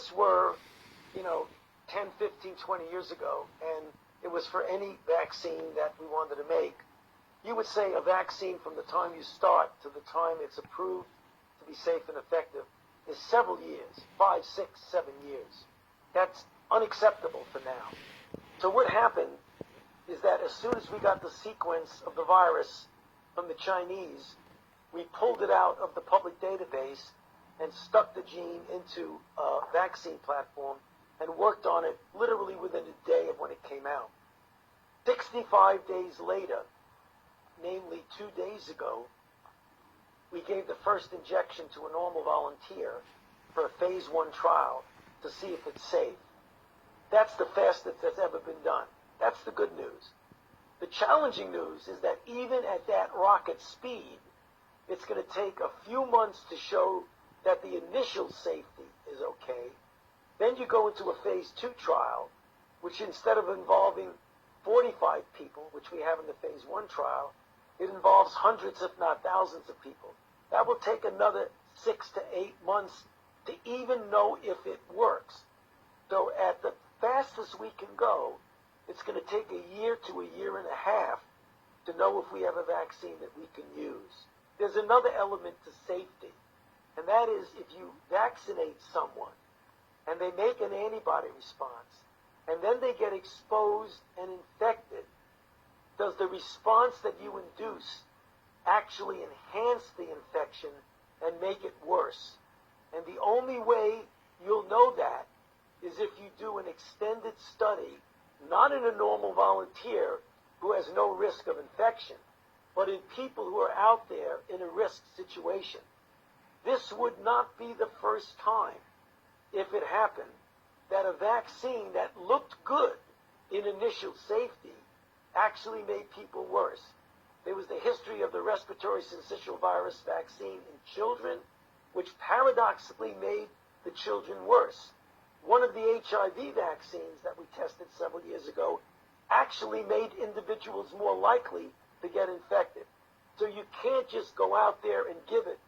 this were, 10, 15, 20 years ago, and it was for any vaccine that we wanted to make, you would say a vaccine from the time you start to the time it's approved to be safe and effective is several years, 5, 6, 7 years. That's unacceptable for now. So what happened is that as soon as we got the sequence of the virus from the Chinese, we pulled it out of the public database and stuck the gene into a vaccine platform and worked on it literally within a day of when it came out. 65 days later, namely 2 days ago, we gave the first injection to a normal volunteer for a phase 1 trial to see if it's safe. That's the fastest that's ever been done. That's the good news. The challenging news is that even at that rocket speed, it's going to take a few months to show that the initial safety is okay. Then you go into a phase 2 trial, which instead of involving 45 people, which we have in the phase 1 trial, it involves hundreds, if not thousands of people. That will take another 6 to 8 months to even know if it works. So at the fastest we can go, it's going to take a year to a year and a half to know if we have a vaccine that we can use. There's another element to safety, and that is if you vaccinate someone and they make an antibody response, and then they get exposed and infected, does the response that you induce actually enhance the infection and make it worse? And the only way you'll know that is if you do an extended study, not in a normal volunteer who has no risk of infection, but in people who are out there in a risk situation. This would not be the first time, if it happened, that a vaccine that looked good in initial safety actually made people worse. There was the history of the respiratory syncytial virus vaccine in children, which paradoxically made the children worse. One of the HIV vaccines that we tested several years ago actually made individuals more likely to get infected. So you can't just go out there and give it